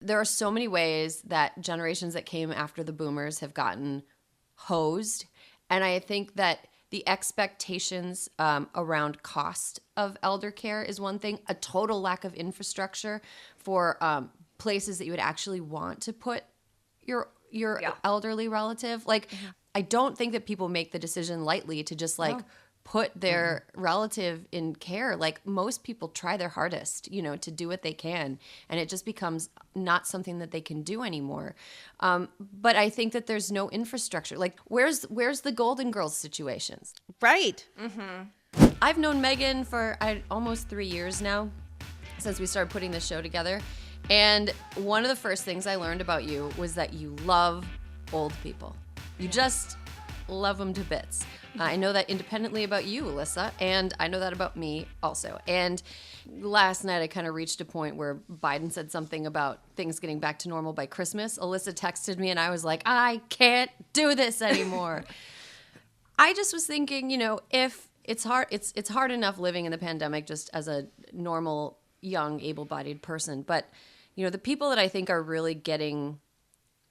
There are so many ways that generations that came after the boomers have gotten hosed. And I think that the expectations around cost of elder care is one thing. A total lack of infrastructure for places that you would actually want to put your elderly relative. Like, I don't think that people make the decision lightly to just put their relative in care. Like, most people try their hardest, to do what they can, and it just becomes not something that they can do anymore. But I think that there's no infrastructure. Like, where's the Golden Girls situations? Right. I've known Megan for almost 3 years now, since we started putting this show together. And one of the first things I learned about you was that you love old people. You just love them to bits. I know that independently about you, Alyssa, and I know that about me also. And last night I kind of reached a point where Biden said something about things getting back to normal by Christmas. Alyssa texted me and I was like, I can't do this anymore. I just was thinking, if it's hard enough living in the pandemic just as a normal, young, able-bodied person. But, the people that I think are really getting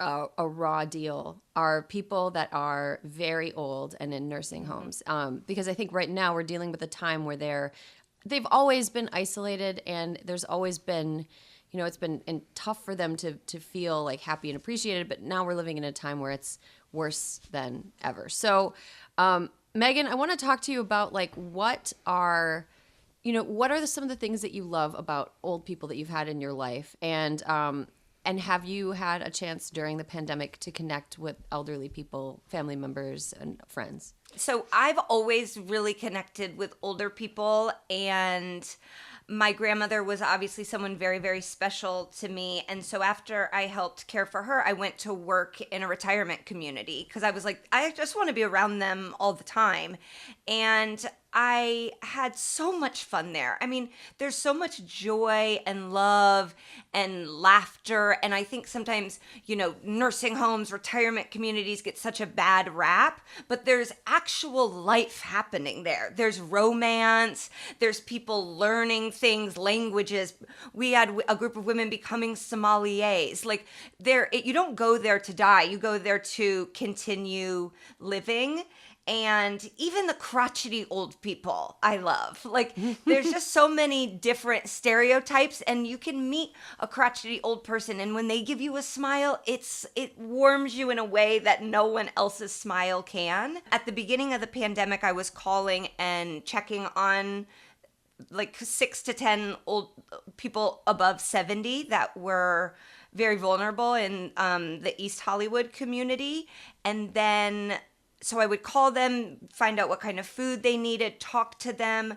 a raw deal are people that are very old and in nursing homes. Because I think right now we're dealing with a time where they've always been isolated, and there's always been, it's been tough for them to feel like happy and appreciated. But now we're living in a time where it's worse than ever. So, Megan, I want to talk to you about what are some of the things that you love about old people that you've had in your life, and have you had a chance during the pandemic to connect with elderly people, family members, and friends? So I've always really connected with older people, and my grandmother was obviously someone very, very special to me. And so after I helped care for her, I went to work in a retirement community because I was like, I just want to be around them all the time. And I had so much fun there. I mean, there's so much joy and love and laughter. And I think sometimes, nursing homes, retirement communities get such a bad rap, but there's actual life happening there. There's romance. There's people learning things, languages. We had a group of women becoming sommeliers. You don't go there to die. You go there to continue living. And even the crotchety old people, I love. There's just so many different stereotypes, and you can meet a crotchety old person, and when they give you a smile, it warms you in a way that no one else's smile can. At the beginning of the pandemic, I was calling and checking on 6 to 10 old people above 70 that were very vulnerable in the East Hollywood community, and then so I would call them, find out what kind of food they needed, talk to them.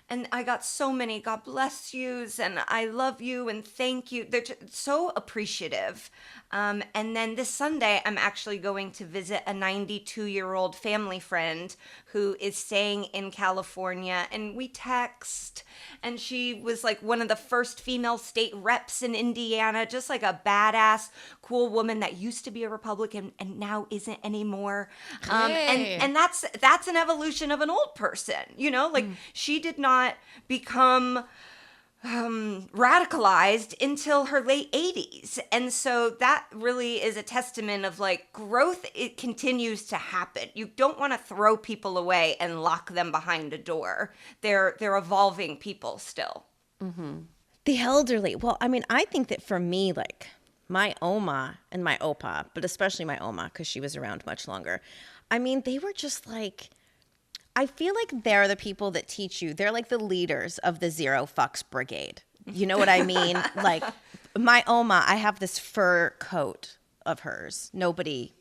And I got so many God bless yous and I love you and thank you. They're just so appreciative. And then this Sunday, I'm actually going to visit a 92-year-old family friend who is staying in California. And we text, and she was one of the first female state reps in Indiana, just a badass, cool woman that used to be a Republican and now isn't anymore. And that's an evolution of an old person, she did not become radicalized until her late 80s. And so that really is a testament of growth. It continues to happen. You don't want to throw people away and lock them behind a door. They're evolving people still. Mm-hmm. The elderly. Well, I mean, I think that for me, my Oma and my Opa, but especially my Oma, because she was around much longer. I mean, they were just I feel like they're the people that teach you. They're the leaders of the Zero Fucks Brigade. You know what I mean? My Oma, I have this fur coat of hers. Nobody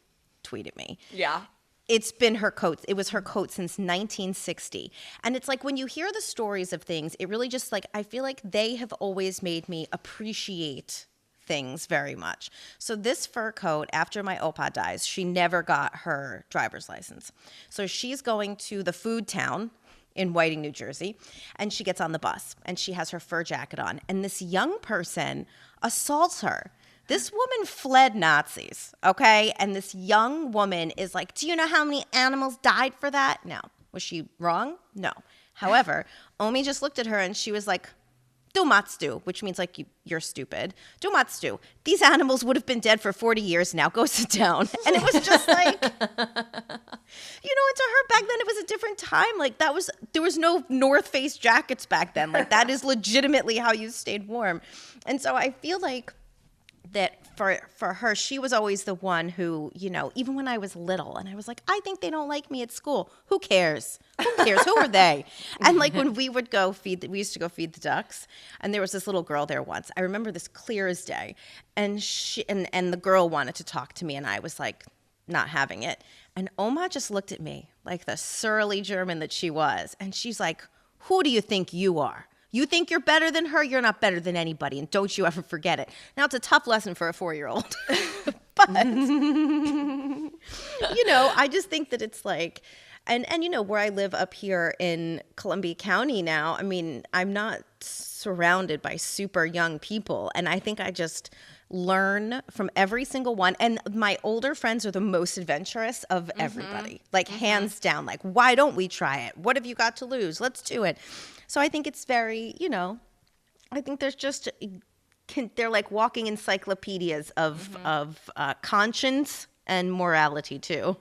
tweeted me. Yeah. It's been her coat. It was her coat since 1960. And it's when you hear the stories of things, it really just I feel like they have always made me appreciate things very much. So this fur coat, after my Opa dies, she never got her driver's license. So she's going to the food town in Whiting, New Jersey, and she gets on the bus and she has her fur jacket on. And this young person assaults her. This woman fled Nazis, okay? And this young woman is do you know how many animals died for that? No. Was she wrong? No. However, Omi just looked at her and she was Domatsu, which means like you're stupid. Domatsu. These animals would have been dead for 40 years now. Go sit down. And it was just like, and to her back then it was a different time. Like there was no North Face jackets back then. Like that is legitimately how you stayed warm. And so I feel like that for her, she was always the one who, even when I was little and I was like, I think they don't like me at school. Who cares? Who are they? And like when we would go we used to go feed the ducks, and there was this little girl there once. I remember this clear as day. And she and the girl wanted to talk to me, and I was like not having it. And Oma just looked at me like the surly German that she was. And she's like, who do you think you are? You think you're better than her? You're not better than anybody, and don't you ever forget it. Now, it's a tough lesson for a 4-year-old. But, I just think that it's like, and where I live up here in Columbia County now, I mean, I'm not surrounded by super young people, and I think I just learn from every single one. And my older friends are the most adventurous of everybody, like hands down. Like, why don't we try it? What have you got to lose? Let's do it. So I think it's very, I think there's just, they're like walking encyclopedias of conscience and morality too.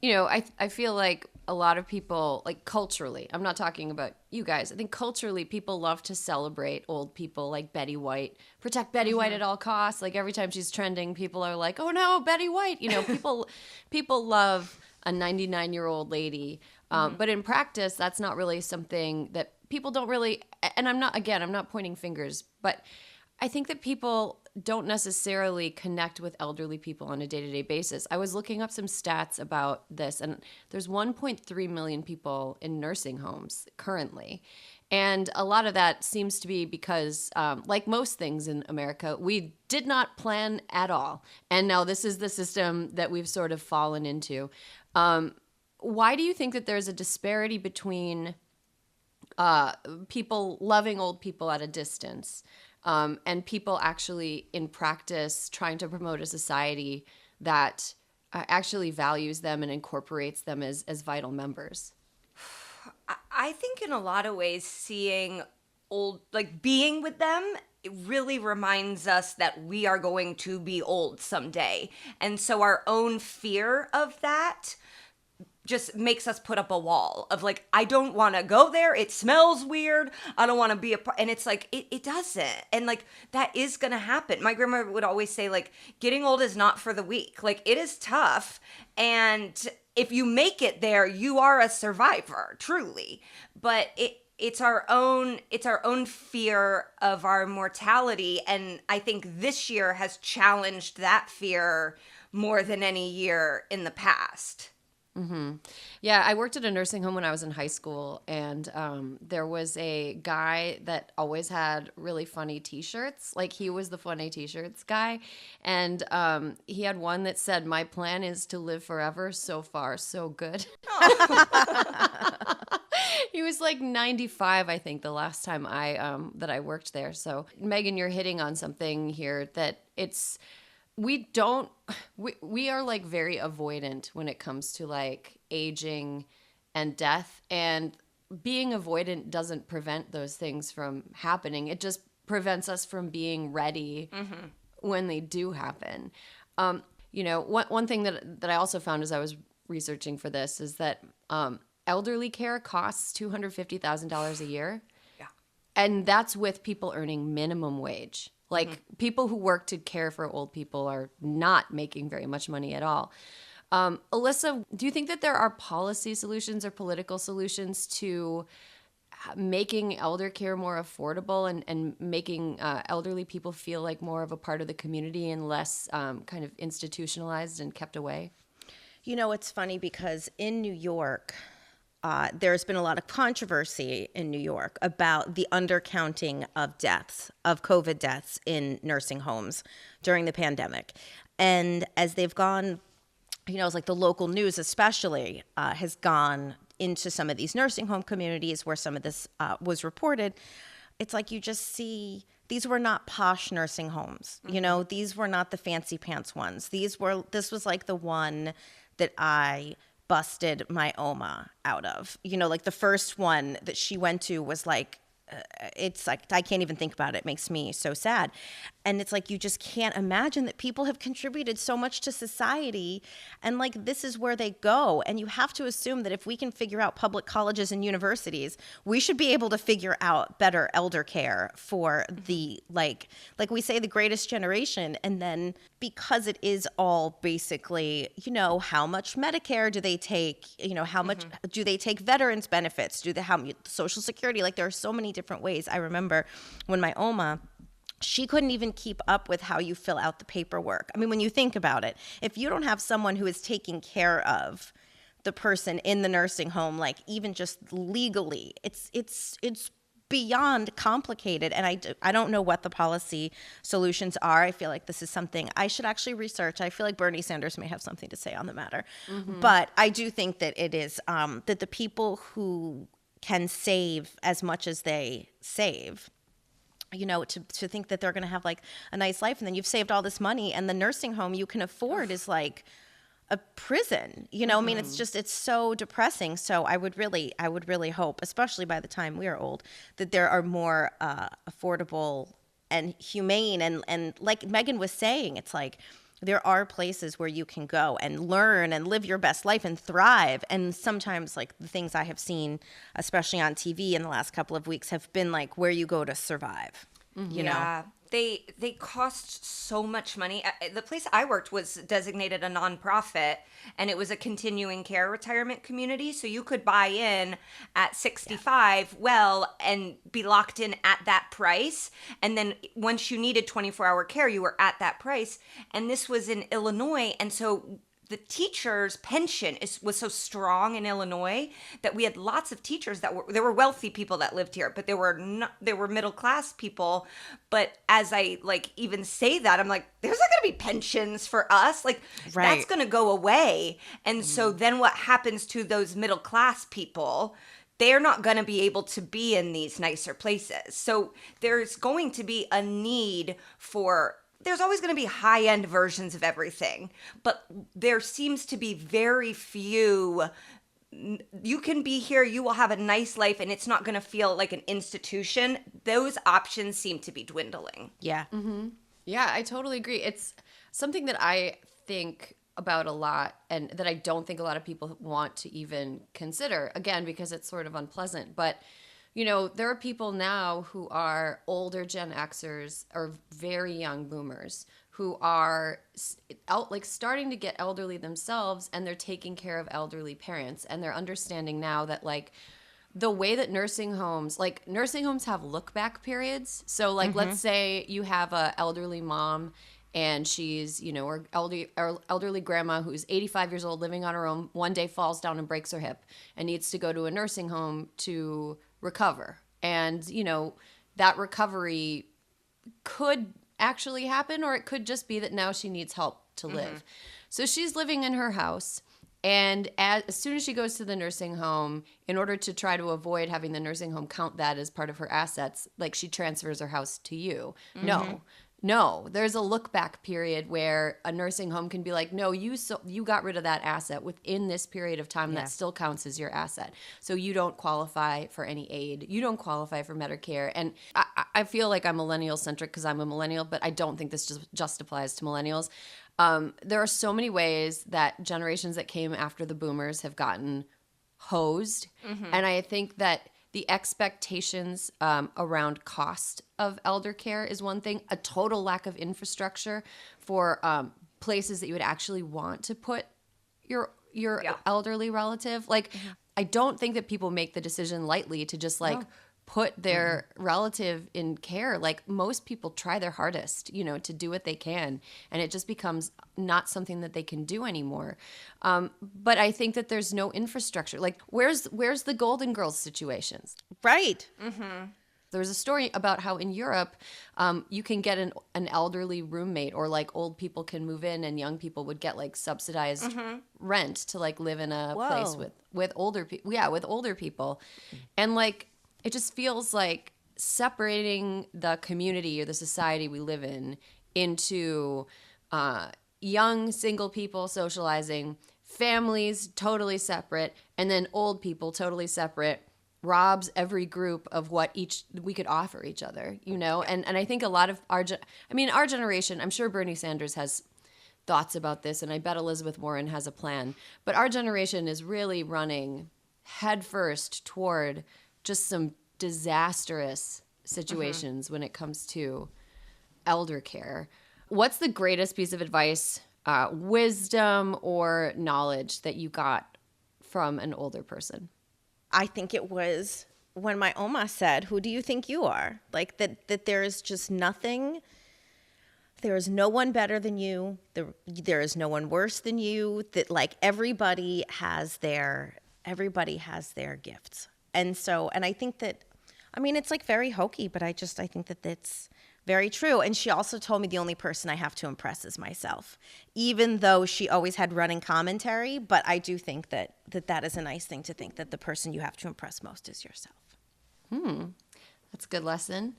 I feel like a lot of people, like culturally, I'm not talking about you guys. I think culturally people love to celebrate old people like Betty White, protect Betty White at all costs. Like every time she's trending, people are like, oh no, Betty White. People love a 99-year-old lady. But in practice, that's not really something that people don't really, and I'm not pointing fingers, but I think that people don't necessarily connect with elderly people on a day-to-day basis. I was looking up some stats about this, and there's 1.3 million people in nursing homes currently. And a lot of that seems to be because, like most things in America, we did not plan at all. And now this is the system that we've sort of fallen into. Why do you think that there's a disparity between people loving old people at a distance and people actually in practice trying to promote a society that actually values them and incorporates them as vital members? I think in a lot of ways seeing being with them, it really reminds us that we are going to be old someday. And so our own fear of that just makes us put up a wall of like, I don't want to go there. It smells weird. I don't want to be a part. And it's like, it doesn't. And like, that is going to happen. My grandma would always say like, getting old is not for the weak. Like it is tough. And if you make it there, you are a survivor, truly. But it's our own fear of our mortality. And I think this year has challenged that fear more than any year in the past. Mm-hmm. Yeah, I worked at a nursing home when I was in high school, and there was a guy that always had really funny T-shirts. Like he was the funny T-shirts guy, and he had one that said, "My plan is to live forever. So far, so good." He was like 95, I think, the last time that I worked there. So, Megan, you're hitting on something here that it's. We are like very avoidant when it comes to like aging and death, and being avoidant doesn't prevent those things from happening. It just prevents us from being ready when they do happen. One thing that I also found as I was researching for this is that elderly care costs $250,000 a year. Yeah. And that's with people earning minimum wage. Like people who work to care for old people are not making very much money at all. Alyssa, do you think that there are policy solutions or political solutions to making elder care more affordable and making elderly people feel like more of a part of the community and less kind of institutionalized and kept away? It's funny because in New York, there's been a lot of controversy in New York about the undercounting of deaths, of COVID deaths in nursing homes during the pandemic. And as they've gone, it's like the local news especially has gone into some of these nursing home communities where some of this was reported. It's like you just see, these were not posh nursing homes. These were not the fancy pants ones. This was like the one that I busted my Oma out of. Like the first one that she went to was like it's like I can't even think about it. It makes me so sad. And it's like you just can't imagine that people have contributed so much to society, and like this is where they go. And you have to assume that if we can figure out public colleges and universities, we should be able to figure out better elder care for the like we say, the greatest generation. And then because it is all basically, you know, how much Medicare do they take? You know, how much do they take veterans benefits? Do they have Social Security? Like there are so many different ways. I remember when my Oma, she couldn't even keep up with how you fill out the paperwork. I mean, when you think about it, if you don't have someone who is taking care of the person in the nursing home, like even just legally, it's beyond complicated. And I don't know what the policy solutions are. I feel like this is something I should actually research. I feel like Bernie Sanders may have something to say on the matter. But I do think that it is that the people who can save as much as they save, you know, to think that they're going to have like a nice life, and then you've saved all this money, and the nursing home you can afford is like a prison, you know. I mean, it's so depressing. So I would really hope, especially by the time we are old, that there are more affordable and humane, and like Megan was saying, it's like there are places where you can go and learn and live your best life and thrive. And sometimes like the things I have seen, especially on TV in the last couple of weeks, have been like where you go to survive, you know? They cost so much money. The place I worked was designated a nonprofit, and it was a continuing care retirement community. So you could buy in at 65, and be locked in at that price. And then once you needed 24-hour care, you were at that price. And this was in Illinois, and so the teachers' pension was so strong in Illinois that we had lots of teachers there were wealthy people that lived here, but there were middle class people. But as I like even say that, I'm like, there's not going to be pensions for us. Like that's going to go away. And so then what happens to those middle class people? They're not going to be able to be in these nicer places. So there's going to be a need for. There's always going to be high-end versions of everything, but there seems to be very few. You can be here, you will have a nice life, and it's not going to feel like an institution. Those options seem to be dwindling. Yeah. Yeah, I totally agree. It's something that I think about a lot, and that I don't think a lot of people want to even consider, again, because it's sort of unpleasant. But you know, there are people now who are older Gen Xers or very young boomers who are starting to get elderly themselves, and they're taking care of elderly parents, and they're understanding now that like the way that nursing homes have look back periods. So like let's say you have a elderly mom, and she's, you know, or elderly grandma who's 85 years old living on her own, one day falls down and breaks her hip and needs to go to a nursing home to recover. And, you know, that recovery could actually happen, or it could just be that now she needs help to live. So she's living in her house, and as soon as she goes to the nursing home, in order to try to avoid having the nursing home count that as part of her assets, like she transfers her house to you. No, there's a look back period where a nursing home can be like, no, you got rid of that asset within this period of time. That still counts as your asset. So you don't qualify for any aid. You don't qualify for Medicare. And I feel like I'm millennial centric because I'm a millennial, but I don't think this just applies to millennials. There are so many ways that generations that came after the boomers have gotten hosed. And I think that the expectations around cost of elder care is one thing. A total lack of infrastructure for places that you would actually want to put your elderly relative. Like, I don't think that people make the decision lightly to just put their relative in care. Like, most people try their hardest, you know, to do what they can, and it just becomes not something that they can do anymore. But I think that there's no infrastructure. Like, where's the Golden Girls situations? Right. There was a story about how in Europe, you can get an elderly roommate, or like old people can move in, and young people would get like subsidized rent to like live in a place with older people. Yeah, with older people, and like it just feels like separating the community or the society we live in into young single people socializing, families totally separate, and then old people totally separate. robs every group of what we could offer each other, you know? And I think a lot of our generation, I'm sure Bernie Sanders has thoughts about this, and I bet Elizabeth Warren has a plan, but our generation is really running headfirst toward just some disastrous situations when it comes to elder care. What's the greatest piece of advice, wisdom, or knowledge that you got from an older person? I think it was when my Oma said, "Who do you think you are?" Like that there is just nothing, there is no one better than you. There is no one worse than you. That like everybody has their gifts. And I think that, I mean, it's like very hokey, but I think that that's very true. And she also told me the only person I have to impress is myself, even though she always had running commentary. But I do think that is a nice thing to think, that the person you have to impress most is yourself. That's a good lesson.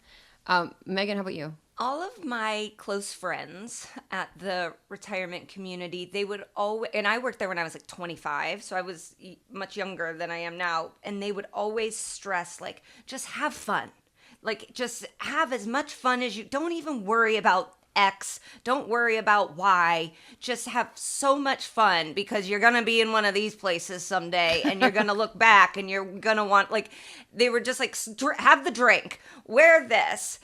Megan, how about you? All of my close friends at the retirement community, they would always, and I worked there when I was like 25, so I was much younger than I am now, and they would always stress, like, just have fun. Like, just have as much fun as you, don't even worry about X, don't worry about Y, just have so much fun, because you're going to be in one of these places someday, and you're going to look back, and you're going to want, like, they were just like, have the drink, wear this,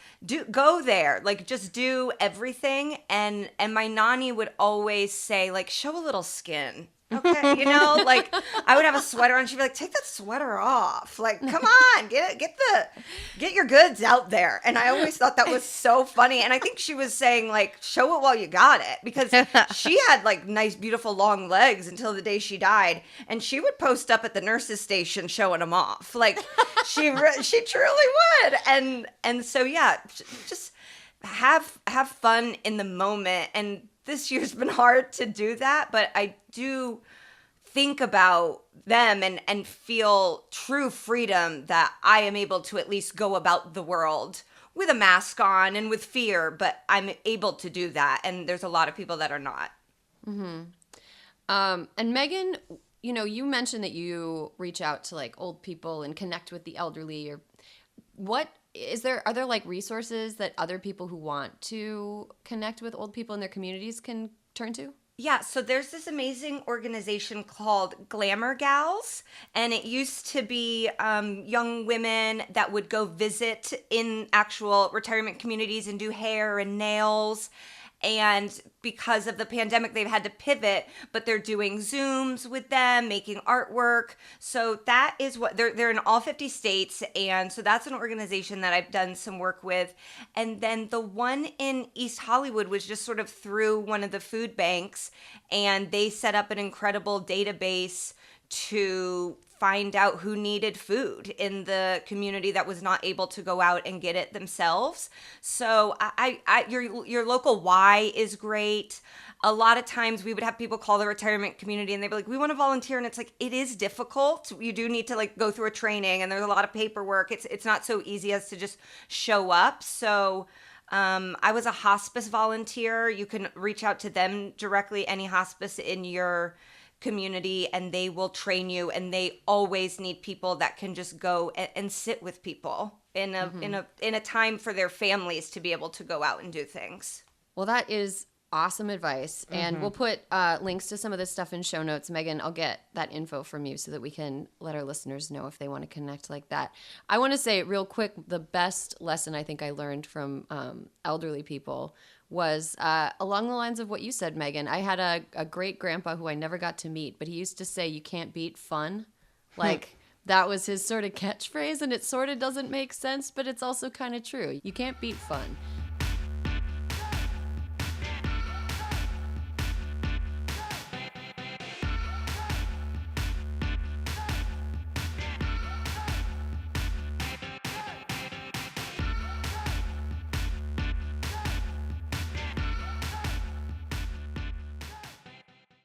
go there, like, just do everything. And my nanny would always say, like, show a little skin. Okay, you know, like, I would have a sweater on, she'd be like, take that sweater off, like, come on, get your goods out there. And I always thought that was so funny. And I think she was saying, like, show it while you got it, because she had like nice, beautiful long legs until the day she died, and she would post up at the nurses station showing them off, like, she truly would. And so yeah, just have fun in the moment. And this year's been hard to do that, but I do think about them and feel true freedom that I am able to at least go about the world with a mask on and with fear, but I'm able to do that. And there's a lot of people that are not. And Megan, you know, you mentioned that you reach out to like old people and connect with the elderly, or are there like resources that other people who want to connect with old people in their communities can turn to? Yeah, so there's this amazing organization called Glamour Gals, and it used to be young women that would go visit in actual retirement communities and do hair and nails. And because of the pandemic, they've had to pivot, but they're doing Zooms with them, making artwork. So that is what they're in all 50 states. And so that's an organization that I've done some work with. And then the one in East Hollywood was just sort of through one of the food banks, and they set up an incredible database to find out who needed food in the community that was not able to go out and get it themselves. So your local Y is great. A lot of times we would have people call the retirement community and they'd be like, we want to volunteer. And it's like, it is difficult. You do need to like go through a training, and there's a lot of paperwork. It's not so easy as to just show up. So I was a hospice volunteer. You can reach out to them directly, any hospice in your community, and they will train you, and they always need people that can just go and sit with people in a time for their families to be able to go out and do things. Well, that is awesome advice. And we'll put links to some of this stuff in show notes. Megan, I'll get that info from you so that we can let our listeners know if they want to connect like that. I want to say real quick, the best lesson I think I learned from elderly people was along the lines of what you said, Megan. I had a great grandpa who I never got to meet, but he used to say, you can't beat fun. Like, that was his sort of catchphrase, and it sort of doesn't make sense, but it's also kind of true. You can't beat fun.